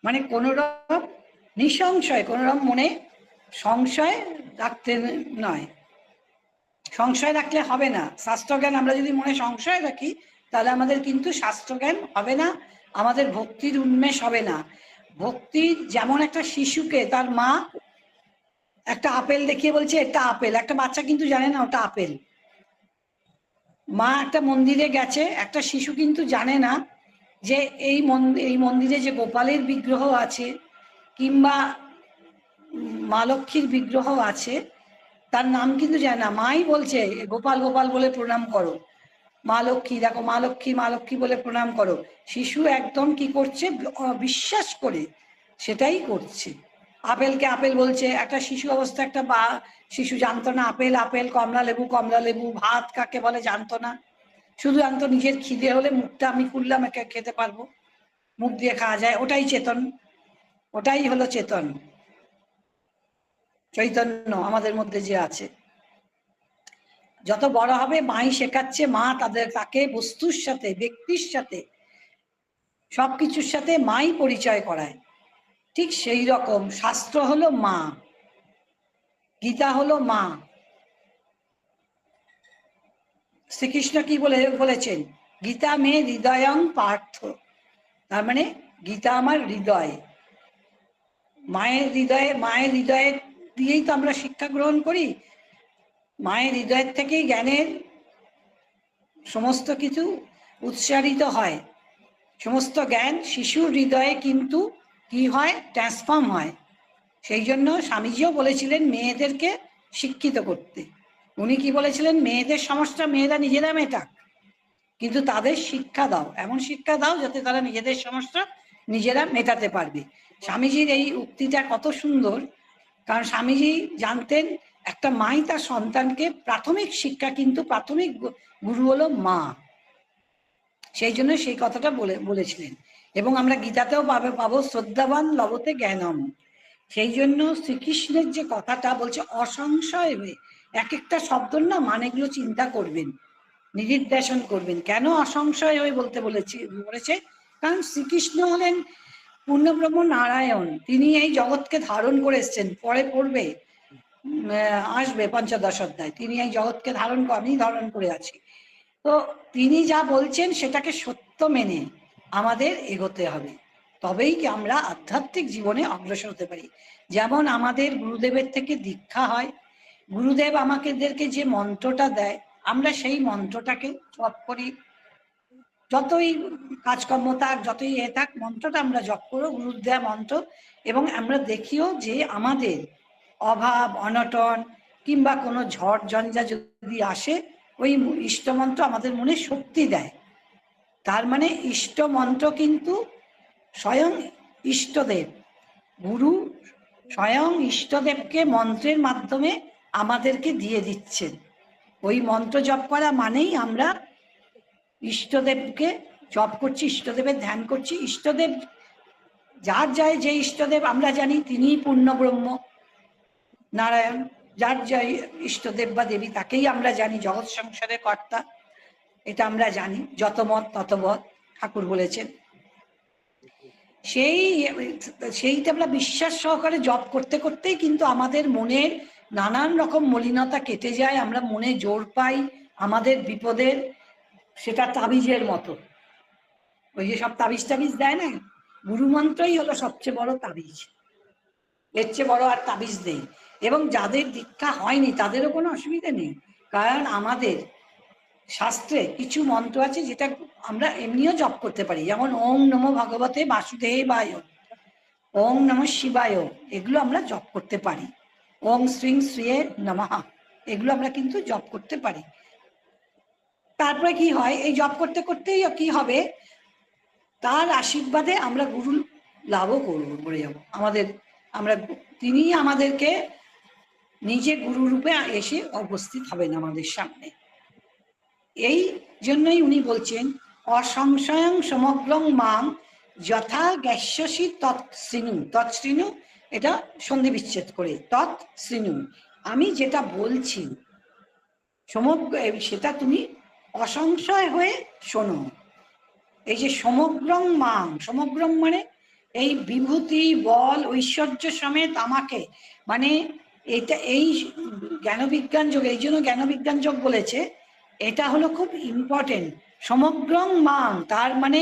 মানে কোনোরকম নিঃসংশয়, কোনোরকম মনে সংশয় রাখতে নয়। সংশয় রাখলে হবে না। শাস্ত্রজ্ঞান আমরা যদি মনে সংশয় রাখি তাহলে আমাদের কিন্তু শাস্ত্রজ্ঞান হবে না, আমাদের ভক্তির উন্মেষ হবে না। ভক্তি যেমন একটা শিশুকে তার মা একটা আপেল দেখিয়ে বলছে এটা আপেল, একটা বাচ্চা কিন্তু জানে না ওটা আপেল। মা একটা মন্দিরে গেছে, একটা শিশু কিন্তু জানে না যে এই মন্দিরে যে গোপালের বিগ্রহ আছে কিংবা মা লক্ষ্মীর বিগ্রহ আছে তার নাম কিন্তু জানে না। মাই বলছে গোপাল গোপাল বলে প্রণাম করো, মা লক্ষ্মী দেখো মা লক্ষ্মী মা লক্ষ্মী বলে প্রণাম করো। শিশু একদম কি করছে, বিশ্বাস করে সেটাই করছে। আপেলকে আপেল বলছে, একটা শিশু অবস্থা, একটা শিশু জানতো না আপেল আপেল, কমলা লেবু, ভাত কাকে বলে জানতো না। শুধু জানতো নিজের খিদে হলে মুখটা আমি খুললাম একে খেতে পারবো, মুখ দিয়ে খাওয়া যায়, ওটাই চেতন, ওটাই হলো চেতন, চৈতন্য আমাদের মধ্যে যে আছে। যত বড় হবে মাই শেখাচ্ছে, মা তাকে বস্তুর সাথে ব্যক্তির সাথে সবকিছুর সাথে মাই পরিচয় করায়। ঠিক সেই রকম শাস্ত্র হলো মা, গীতা হলো মা। শ্রীকৃষ্ণ কি বলেছেন, গীতা মে হৃদয়ং পার্থ, তার মানে গীতা আমার হৃদয়। মায়ের হৃদয়ে দিয়েই তো আমরা শিক্ষা গ্রহণ করি, মায়ের হৃদয়ের থেকেই জ্ঞানের সমস্ত কিছু উৎসারিত হয়। সমস্ত জ্ঞান শিশুর হৃদয়ে কিন্তু কি হয়, ট্রান্সফর্ম হয়। সেই জন্য স্বামীজিও বলেছিলেন মেয়েদেরকে শিক্ষিত করতে। উনি কি বলেছিলেন, মেয়েদের সমস্যা মেয়েরা নিজেরা মেটাক, কিন্তু তাদের শিক্ষা দাও, এমন শিক্ষা দাও যাতে তারা নিজেদের সমস্যা নিজেরা মেটাতে পারবে। স্বামীজির এই উক্তিটা কত সুন্দর, কারণ স্বামীজি জানতেন একটা মাই তার সন্তানকে প্রাথমিক শিক্ষা, কিন্তু প্রাথমিক গুরু হলো মা। সেই জন্য সেই কথাটা বলেছিলেন। এবং আমরা গীতাতেও পাবো শ্রদ্ধাবান লবতে জ্ঞানম। সেই জন্য শ্রীকৃষ্ণের যে কথাটা বলছে অসংশয় হয়ে, এক একটা শব্দর না মানেগুলো চিন্তা করবেন, নিদিধ্যাসন করবেন। কেন অসংশয় হয়ে বলতে বলেছে, কারণ শ্রীকৃষ্ণ হলেন পূর্ণব্রহ্ম নারায়ণ, তিনি এই জগৎকে ধারণ করে এসছেন। পরে পড়বে, আসবে পঞ্চদশ অধ্যায়, তিনি এই জগৎকে আমি ধারণ করে আছি। তো তিনি যা বলছেন সেটাকে সত্য মেনে আমাদের এগোতে হবে, তবেই কি আমরা আধ্যাত্মিক জীবনে অগ্রসর হতে পারি। যেমন আমাদের গুরুদেবের থেকে দীক্ষা হয়, গুরুদেব আমাদেরকে যে মন্ত্রটা দেয় আমরা সেই মন্ত্রটাকে জপ করি, যতই কাজকর্ম থাক যতই থাক মন্ত্রটা আমরা জপ করো, গুরুর দেয়া মন্ত্র। এবং আমরা দেখিও যে আমাদের অভাব অনটন কিংবা কোনো ঝড় ঝঞ্ঝা যদি আসে, ওই ইষ্টমন্ত্র আমাদের মনে শক্তি দেয়। তার মানে ইষ্টমন্ত্র কিন্তু স্বয়ং ইষ্টদেব, গুরু স্বয়ং ইষ্টদেবকে মন্ত্রের মাধ্যমে আমাদেরকে দিয়ে দিচ্ছেন। ওই মন্ত্র জপ করা মানেই আমরা ইষ্টদেবকে জপ করছি, ইষ্টদেবের ধ্যান করছি। ইষ্টদেব যার যায় যে ইষ্টদেব আমরা জানি তিনিই পূর্ণ ব্রহ্ম নারায়ণ, যার জয় ইষ্টদেব বা দেবী তাকেই আমরা জানি জগৎ সংসারের কর্তা, এটা আমরা জানি। যত মত তত বধ ঠাকুর বলেছেন। সেইটা আমরা বিশ্বাস সহকারে জপ করতে করতেই কিন্তু আমাদের মনের নানান রকম মলিনতা কেটে যায়, আমরা মনে জোর পাই আমাদের বিপদের। সেটা তাবিজের মতো, ওই যে সব তাবিজ দেয় না, গুরু মন্ত্রই হলো সবচেয়ে বড় তাবিজ, এর চেয়ে বড় আর তাবিজ নেই। এবং যাদের দীক্ষা হয়নি তাদেরও কোনো অসুবিধা নেই, কারণ আমাদের শাস্ত্রে কিছু মন্ত্র আছে যেটা আমরা এমনিও জপ করতে পারি, যেমন ওম নমো ভগবতে বাসুদেবায়, ওম নমঃ শিবায়, এগুলো আমরা জপ করতে পারি। ওম শ্রীং শ্রীয়ে নমঃ, এগুলো আমরা কিন্তু জপ করতে পারি। তারপরে কি হয়, এই জপ করতে করতেই কি হবে, তার আশীর্বাদে আমরা গুরু লাভও করবো, করে যাবো তিনি আমাদেরকে নিজে গুরু রূপে এসে উপস্থিত হবেন আমাদের সামনে। এই জন্যই উনি বলছেন অসংশয়ং সমগ্রং মাং যথা জ্ঞাস্যসি তৎশ্রীণু। তৎশ্রীণু এটা সন্ধি বিচ্ছেদ করে তৎশ্রীণু, আমি যেটা বলছি সমগ্র সেটা তুমি অসংশয় হয়ে শোনো। এই যে সমগ্রং মাং, সমগ্রং মানে এই বিভূতি বল ঐশ্বর্য সমেত আমাকে, মানে এটা এই জ্ঞানবিজ্ঞান যোগ, এই জন্য জ্ঞানবিজ্ঞান যোগ বলেছে, এটা হলো খুব ইম্পর্টেন্ট। সমগ্রং মাং, তার মানে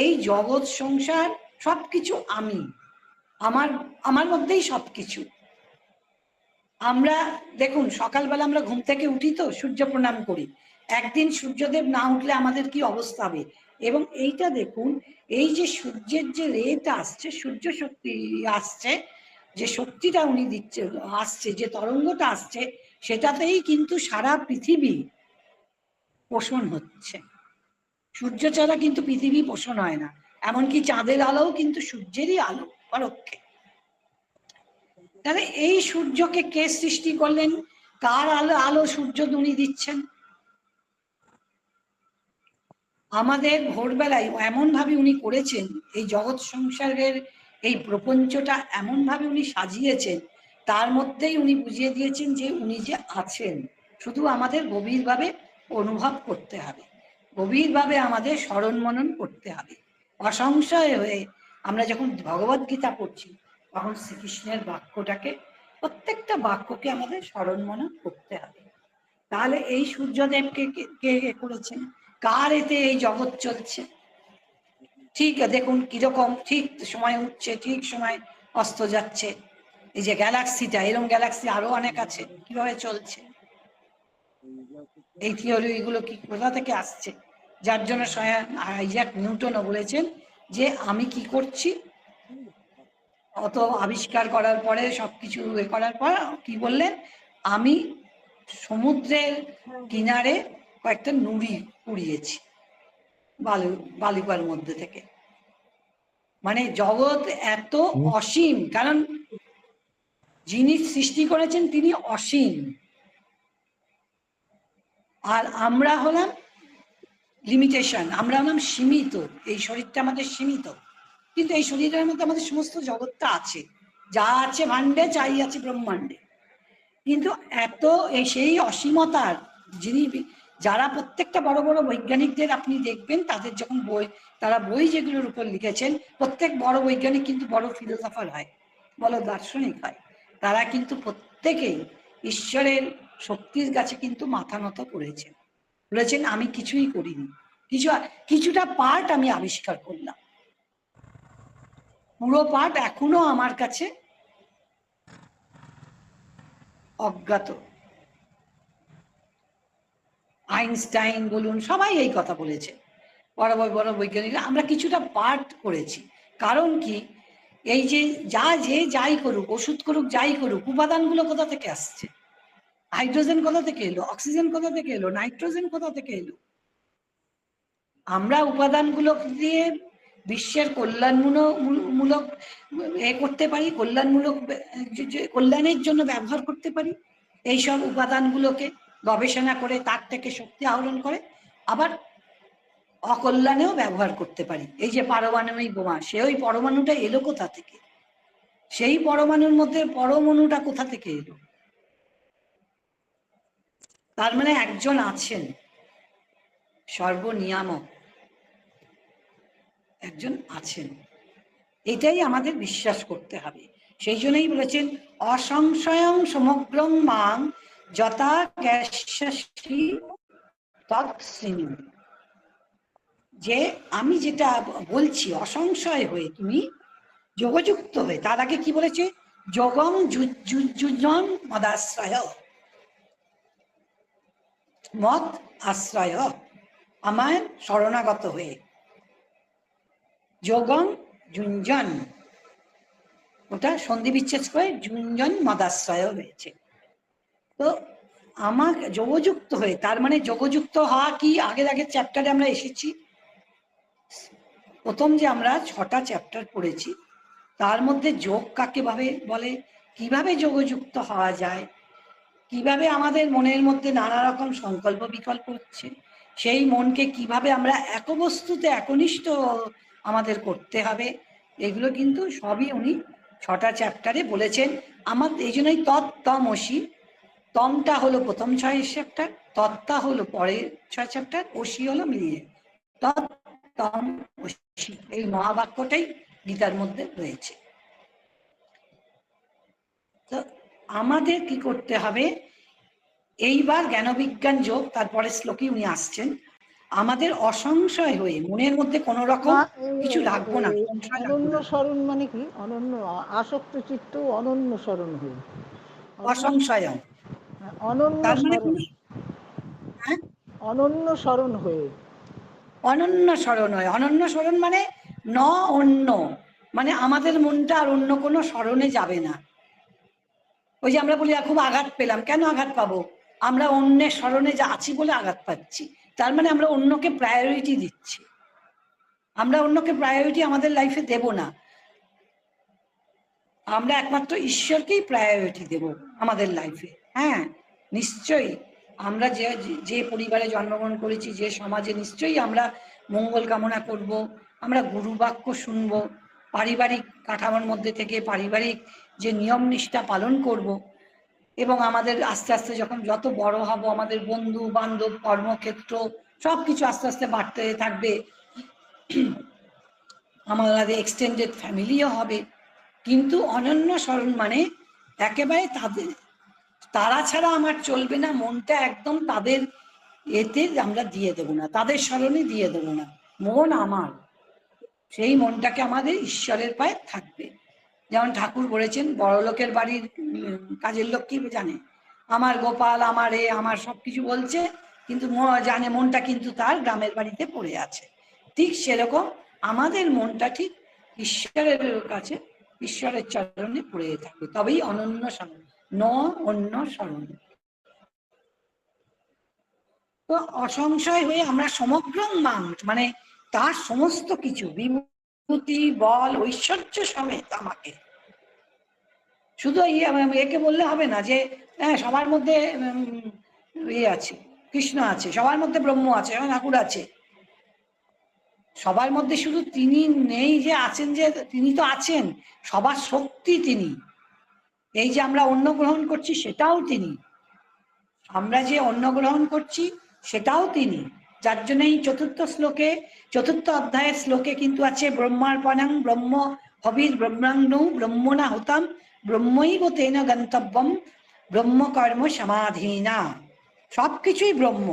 এই জগৎ সংসার সবকিছু আমি, আমার আমার মধ্যেই সবকিছু। আমরা দেখুন সকালবেলা আমরা ঘুম থেকে উঠি তো সূর্য প্রণাম করি, একদিন সূর্যদেব না উঠলে আমাদের কি অবস্থা হবে। এবং এইটা দেখুন, এই যে সূর্যের যে রেটা আসছে, সূর্য শক্তি আসছে, যে শক্তিটা উনি দিচ্ছে আসছে, যে তরঙ্গটা আসছে, সেটাতেই কিন্তু সারা পৃথিবী পোষণ হচ্ছে। সূর্য ছাড়া কিন্তু পৃথিবী পোষণ হয় না, এমনকি চাঁদের আলোও কিন্তু সূর্যেরই আলো পরোক্ষে। তাহলে এই সূর্যকে কে সৃষ্টি করলেন, কার আলো আলো সূর্য উনি দিচ্ছেন। আমাদের ভোরবেলায় এমন ভাবে উনি করেছেন, এই জগৎ সংসারের এই প্রপঞ্চটা এমন ভাবে উনি সাজিয়েছেন, তার মধ্যেই উনি বুঝিয়ে দিয়েছেন যে উনি যে আছেন, শুধু আমাদের গভীরভাবে অনুভব করতে হবে, গভীরভাবে আমাদের স্মরণ মনন করতে হবে। অসংশয় হয়ে আমরা যখন ভগবদ গীতা পড়ছি, তখন শ্রীকৃষ্ণের বাক্যটাকে, প্রত্যেকটা বাক্যকে আমাদের স্মরণ মনন করতে হবে। তাহলে এই সূর্যদেবকে কে করেছেন, কার এতে এই জগৎ চলছে। ঠিক দেখুন কিরকম, ঠিক সময় উঠছে, ঠিক সময় অস্ত যাচ্ছে। এই যে গ্যালাক্সিটা, এরকম গ্যালাক্সি আরো অনেক আছে, কিভাবে চলছে। এই থিওরিগুলো কি কোথা থেকে আসছে, যার জন্য স্বয়ং আইজ্যাক নিউটনও বলেছেন যে আমি কি করছি, অত আবিষ্কার করার পরে সবকিছু এ করার পর কি বললেন, আমি সমুদ্রের কিনারে কয়েকটা নুড়ি কুড়িয়েছি বালুকার মধ্যে থেকে। মানে জগৎ এত অসীম, কারণ যিনি সৃষ্টি করেছেন তিনি অসীম, আর আমরা হলাম লিমিটেশন, আমরা হলাম সীমিত। এই শরীরটা আমাদের সীমিত, কিন্তু এই শরীরের মধ্যে আমাদের সমস্ত জগৎটা আছে, যা আছে ভাণ্ডে চাই আছে ব্রহ্মাণ্ডে। কিন্তু এত সেই অসীমতার যিনি, যারা প্রত্যেকটা বড় বড় বৈজ্ঞানিকদের আপনি দেখবেন, তাদের যখন বই, তারা বই যেগুলোর উপর লিখেছেন, প্রত্যেক বড় বৈজ্ঞানিক কিন্তু বড় ফিলোসফার হয়, বড় দার্শনিক হয়। তারা কিন্তু প্রত্যেকেই ঈশ্বরের শক্তির কাছে কিন্তু মাথা নত করেছেন, বলেছেন আমি কিছুই করিনি, কিছুটা পার্ট আমি আবিষ্কার করলাম, পুরো পার্ট এখনো আমার কাছে অজ্ঞাত। আইনস্টাইন বলুন, সবাই এই কথা বলেছে, বড় বড় বড় বৈজ্ঞানিকরা, আমরা কিছুটা পার্ট করেছি। কারণ কি, এই যে যে যাই করুক, ওষুধ করুক, যাই করুক, উপাদানগুলো কোথা থেকে আসছে, হাইড্রোজেন কোথা থেকে এলো, অক্সিজেন কোথা থেকে এলো, নাইট্রোজেন কোথা থেকে এলো। আমরা উপাদানগুলো দিয়ে বিশ্বের কল্যাণমূলক এ করতে পারি, কল্যাণের জন্য ব্যবহার করতে পারি। এইসব উপাদানগুলোকে গবেষণা করে তার থেকে শক্তি আহরণ করে আবার অকল্যাণেও ব্যবহার করতে পারি। এই যে পারমাণবিক বোমা, সে ওই পরমাণুটা এলো কোথা থেকে, সেই পরমাণুর মধ্যে পরমাণুটা কোথা থেকে এলো। তার মানে একজন আছেন সর্বনিয়ামক, একজন আছেন, এটাই আমাদের বিশ্বাস করতে হবে। সেই জন্যই বলেছেন অসংশয়ং সমগ্রং মাং যথা জ্ঞাস্যসি তৎস্মিন্, যে আমি যেটা বলছি অসংশয় হয়ে, তুমি যোগযুক্ত হয়ে। তার আগে কি বলেছে, যোগং যুজন মদাশ্রয়, মত আশ্রয়, আমার শরণাগত হয়ে। যোগং যুঞ্জন, ওটা সন্ধি বিচ্ছেদ করে যুঞ্জন মদাশ্রয় হয়েছে। তো আমার যোগযুক্ত হয়ে, তার মানে যোগযুক্ত হওয়া কি, আগের চ্যাপ্টারে আমরা এসেছি, প্রথম যে আমরা 6টা চ্যাপ্টার পড়েছি, তার মধ্যে যোগ কাকে ভাবে বলে, কিভাবে যোগযুক্ত হওয়া যায়, কিভাবে আমাদের মনের মধ্যে নানা রকম সংকল্প বিকল্প হচ্ছে, সেই মনকে কিভাবে আমরা একবস্তুতে একনিষ্ঠ আমাদের করতে হবে, এগুলো কিন্তু সবই উনি 6টা চ্যাপ্টারে বলেছেন। আমার এই জন্যই তত্ত্বমসি, তমটা হলো প্রথম 6 চ্যাপ্টার, তত্ত্বা হলো পরের 6 চ্যাপ্টার, অসি হলো মিলিয়ে তত্ত্বমসি। এই মহাবাক্যটাই গীতার মধ্যে রয়েছে। তো আমাদের কি করতে হবে, এইবার জ্ঞানবিজ্ঞান যোগ তারপরে শ্লোকে উনি আসছেন, আমাদের অসংশয় হয়ে মনের মধ্যে কোন রকম কিছু রাখবো না। অনন্য স্মরণ মানে কি? অনন্য আসক্ত চিত্ত অনন্য স্মরণ হয়ে, অসংশয়, অনন্য স্মরণ, হ্যাঁ অনন্য স্মরণ হয়ে, অনন্য স্মরণ হয়। অনন্য স্মরণ মানে ন অন্য, মানে আমাদের মনটা আর অন্য কোনো স্মরণে যাবে না। ওই যে আমরা বলি খুব আঘাত পেলাম, কেন আঘাত পাবো? আমরা অন্যের স্মরণে যা আছি বলে আঘাত পাচ্ছি। তার মানে আমরা অন্যকে প্রায়োরিটি দিচ্ছি। আমরা অন্যকে প্রায়োরিটি আমাদের লাইফে দেব না, আমরা একমাত্র ঈশ্বরকেই প্রায়োরিটি দেব আমাদের লাইফে। হ্যাঁ নিশ্চয়ই, আমরা যে পরিবারে জন্মগ্রহণ করেছি, যে সমাজে, নিশ্চয়ই আমরা মঙ্গল কামনা করব, আমরা গুরু বাক্য শুনবো, পারিবারিক কাঠামোর মধ্যে থেকে পারিবারিক যে নিয়ম নিষ্ঠা পালন করব, এবং আমাদের আস্তে আস্তে যখন যত বড় হব আমাদের বন্ধু বান্ধব কর্মক্ষেত্র সব কিছু আস্তে আস্তে বাড়তে থাকবে, আমাদের এক্সটেন্ডেড ফ্যামিলিও হবে। কিন্তু অনন্য স্মরণ মানে একেবারে তারা ছাড়া আমার চলবে না, মনটা একদম তাদের এতে আমরা দিয়ে দেবো না, তাদের স্মরণে দিয়ে দেবো না। মন আমার, সেই মনটাকে আমাদের ঈশ্বরের পায়ে থাকবে। যেমন ঠাকুর বলেছেন, বড় লোকের বাড়ির কাজের লোক কি জানে, আমার গোপাল আমার আমার সবকিছু বলছে, কিন্তু জানে মনটা কিন্তু তার গ্রামের বাড়িতে পড়ে আছে। ঠিক সেরকম আমাদের মনটা ঠিক ঈশ্বরের কাছে, ঈশ্বরের চরণে পড়ে থাকবে, তবেই অনন্য স্মরণ, ন অন্য স্মরণ। তো অসংশয় হয়ে আমরা সমগ্র মানে তার সমস্ত কিছু বিভূতি বল ঐশ্বর্য সমেত আমাকে, শুধু একে বললে হবে না যে হ্যাঁ সবার মধ্যে আছে কৃষ্ণ আছে, সবার মধ্যে ব্রহ্ম আছে, ঠাকুর আছে, সবার মধ্যে শুধু তিনি নেই যে আছেন, যে তিনি তো আছেন, সবার শক্তি তিনি। এই যে আমরা অন্ন গ্রহণ করছি সেটাও তিনি, আমরা যে অন্ন গ্রহণ করছি সেটাও তিনি। যার জন্য এই চতুর্থ অধ্যায়ের শ্লোকে কিন্তু আছে ব্রহ্মার্পণং ব্রহ্ম হবির ব্রহ্মাগ্নৌ ব্রহ্মণা হুতাম ব্রহ্মৈব তেন গন্তব্যম ব্রহ্মকর্ম সমাধিনা। সবকিছুই ব্রহ্ম।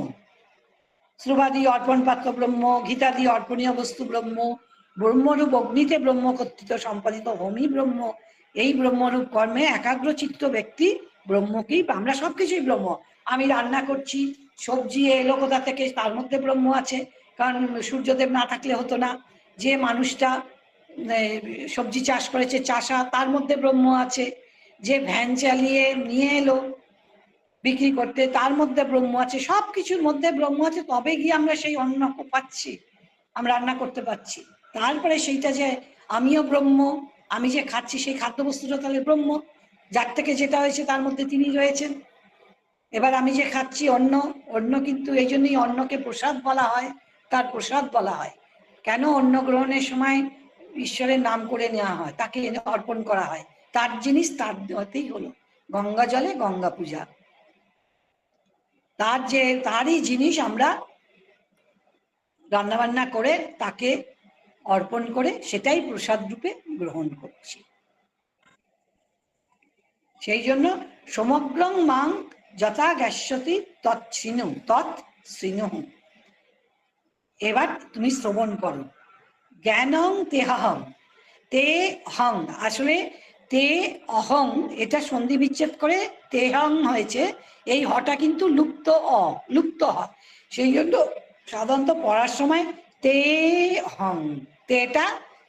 শ্রুবাদি অর্পণ পাত্র ব্রহ্ম, গীতাদি অর্পণীয় বস্তু ব্রহ্ম, ব্রহ্মরূপ অগ্নিতে ব্রহ্ম কর্তৃত সম্পাদিত হোমই ব্রহ্ম। এই ব্রহ্মরূপ কর্মে একাগ্রচিত্ত ব্যক্তি ব্রহ্মকেই, আমরা সবকিছুই ব্রহ্ম। আমি রান্না করছি, সবজি এলো কোথা থেকে, তার মধ্যে ব্রহ্ম আছে, কারণ সূর্যদেব না থাকলে হতো না। যে মানুষটা সবজি চাষ করেছে, চাষা, তার মধ্যে ব্রহ্ম আছে। যে ভ্যান চালিয়ে নিয়ে এলো বিক্রি করতে, তার মধ্যে ব্রহ্ম আছে। সব কিছুর মধ্যে ব্রহ্ম আছে, তবে গিয়ে আমরা সেই অন্ন পাচ্ছি, আমরা রান্না করতে পারছি। তারপরে সেইটা যে আমিও ব্রহ্ম, আমি যে খাচ্ছি সেই খাদ্যবস্তুটা তাহলে ব্রহ্ম, যার থেকে যেটা হয়েছে তার মধ্যে তিনি রয়েছেন। এবার আমি যে খাচ্ছি অন্ন কিন্তু এই জন্যই অন্নকে প্রসাদ বলা হয়, তার প্রসাদ বলা হয়। কেন? অন্ন গ্রহণের সময় ঈশ্বরের নাম করে নেওয়া হয়, তাকে অর্পণ করা হয়, তার জিনিস তার হতেই হলো। গঙ্গা জলে গঙ্গা পূজা, তারই জিনিস আমরা রান্নাবান্না করে তাকে অর্পণ করে সেটাই প্রসাদ রূপে গ্রহণ করছি। সেই জন্য সমগ্রং মাং যথা গ্যাস্যতি তৎ এবার তুমি শ্রবণ করো। জ্ঞানং তেহং, তে হং, আসলে তে অহং এটা সন্ধি বিচ্ছেদ করে তেহং হয়েছে, এই হটা কিন্তু লুপ্ত হ, সেই জন্য সাধারণত পড়ার সময় তে হং, তেটা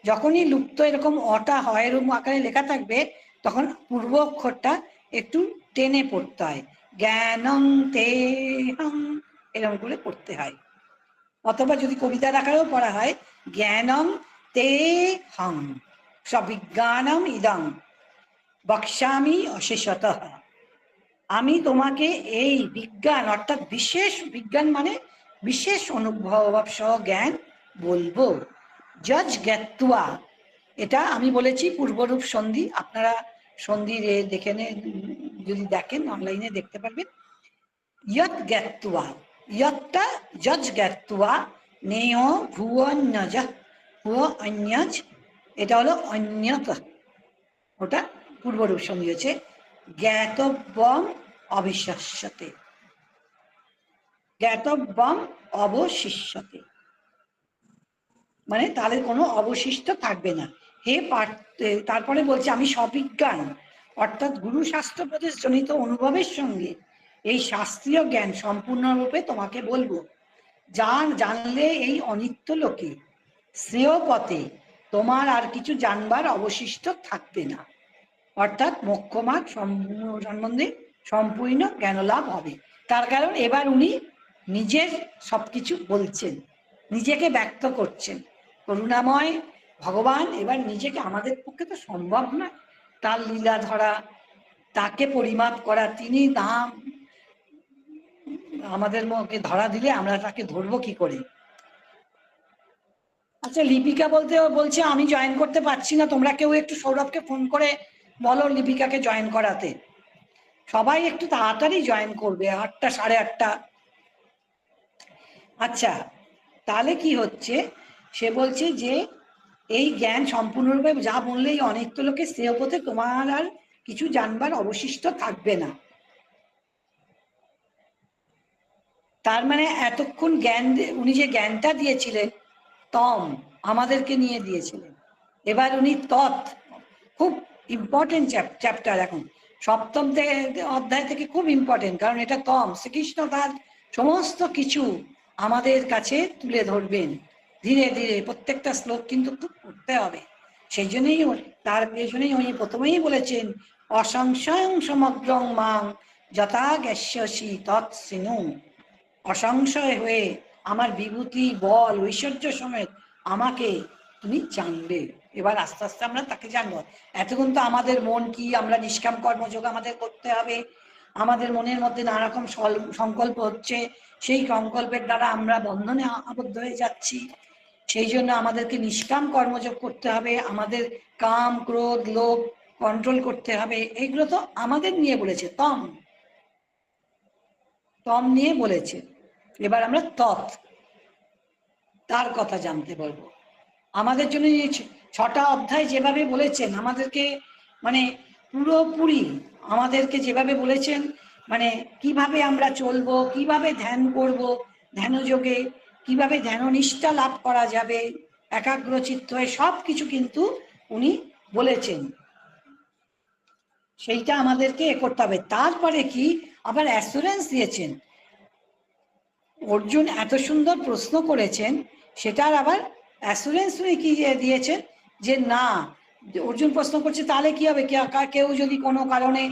যখনই লুপ্ত এরকম অটা হয় এরকম আকারে লেখা থাকবে, তখন পূর্ব অক্ষরটা একটু টেনে পড়তে হয়, জ্ঞানং তে হং এরকম করে পড়তে হয়। অথবা যদি কবিতার আকারেও পড়া হয়, জ্ঞানং তে হং সবিজ্ঞানম ইদং বক্ষ্যামি অশেষতঃ, আমি তোমাকে এই বিজ্ঞান অর্থাৎ বিশেষ বিজ্ঞান মানে বিশেষ অনুভব সহ জ্ঞান বলবো। যজ জ্ঞাত্বা, এটা আমি বলেছি পূর্বরূপ সন্ধি, আপনারা সন্ধি দেখে যদি দেখেন অনলাইনে দেখতে পারবেন। ইয়ৎ জ্ঞাত্বা, ইয়ৎটা যজ জ্ঞাত্বা নেয় ভুয়ন্যজ, ভুয় অন্যজ, এটা হলো অন্যত, ওটা পূর্বরূপ সন্ধি হচ্ছে জ্ঞাতব্যম অবিশ্বাস্যতে, জ্ঞাতব্যম অবশিষ্যতে, মানে তাহলে কোনো অবশিষ্ট থাকবে না। হে তারপরে বলছে আমি সবিজ্ঞান অর্থাৎ গুরু শাস্ত্র প্রদেশ জনিত অনুভবের সঙ্গে এই শাস্ত্রীয় জ্ঞান সম্পূর্ণরূপে তোমাকে বলবো, জানলে এই অনিত্য লোকে শ্রেয় পথে তোমার আর কিছু জানবার অবশিষ্ট থাকবে না, অর্থাৎ মোক্ষমার্গ সম্বন্ধে সম্পূর্ণ জ্ঞানলাভ হবে। তার কারণ এবার উনি নিজের সবকিছু বলছেন, নিজেকে ব্যক্ত করছেন, করুণাময় ভগবান এবার নিজেকে, আমাদের পক্ষে তো সম্ভব না তার লীলা ধরা, তাকে পরিমাপ করা, তিনি নাম আমাদের মুখে ধরা দিলে আমরা তাকে ধরবো কি করে। আচ্ছা, লিপিকা বলছে আমি জয়েন করতে পারছি না, তোমরা কেউ একটু সৌরভকে ফোন করে বলো লিপিকাকে জয়েন করাতে। সবাই একটু তাড়াতাড়ি জয়েন করবে, 8টা 8:30। আচ্ছা, তাহলে কি হচ্ছে, সে বলছে যে এই জ্ঞান সম্পূর্ণরূপে যা বললেই অনিত্য লোকে শ্রেয় পথে তোমার আর কিছু জানবার অবশিষ্ট থাকবে না। তার মানে এতক্ষণ জ্ঞান উনি যে জ্ঞানটা দিয়েছিলেন তম, আমাদেরকে নিয়ে দিয়েছিলেন, এবার উনি তৎ, খুব ইম্পর্টেন্ট চ্যাপ্টার এখন, সপ্তম অধ্যায় থেকে খুব ইম্পর্টেন্ট, কারণ এটা তম, শ্রীকৃষ্ণ তার সমস্ত কিছু আমাদের কাছে তুলে ধরবেন ধীরে ধীরে, প্রত্যেকটা শ্লোক কিন্তু খুব পড়তে হবে। সেই জন্যই তার পেছনেই উনি প্রথমেই বলেছেন অসংশয়ং সমগ্রং মাং যথা জ্ঞাস্যসি তৎসিনু, অসংশয় হয়ে আমার বিভূতি বল ঐশ্বর্য সমেত আমাকে তুমি জানবে। এবার আস্তে আস্তে আমরা তাকে জানবো। এতক্ষণ তো আমাদের মন কি, আমরা নিষ্কাম কর্মযোগ আমাদের করতে হবে, আমাদের মনের মধ্যে নানা রকম সংকল্প হচ্ছে, সেই সংকল্পের দ্বারা আমরা বন্ধনে আবদ্ধ হয়ে যাচ্ছি। সেই জন্য আমাদেরকে নিষ্কাম কর্মযোগ করতে হবে, আমাদের কাম ক্রোধ লোভ কন্ট্রোল করতে হবে। এইগুলো তো আমাদের নিয়ে বলেছে, তম তম নিয়ে বলেছে। এবার আমরা তৎ, তার কথা জানতে পারবো। আমাদের জন্য 6টা অধ্যায় যেভাবে বলেছেন আমাদেরকে, মানে পুরোপুরি আমাদেরকে যেভাবে বলেছেন, মানে কিভাবে আমরা চলবো, কিভাবে ধ্যান করব, ধ্যানযোগে কিভাবে ধ্যাননিষ্ঠা লাভ করা যাবে, একাগ্রচিত্ত হয়ে সব কিছু কিন্তু উনি বলেছেন, সেইটা আমাদেরকে করতে হবে। তারপরে কি আবার অ্যাসুরেন্স দিয়েছেন, অর্জুন এত সুন্দর প্রশ্ন করেছেন, সেটার আবার অ্যাসুরেন্স উনি কি দিয়েছেন যে না, অর্জুন প্রশ্ন করছে তাহলে কি হবে, কেউ যদি কোনো কারণে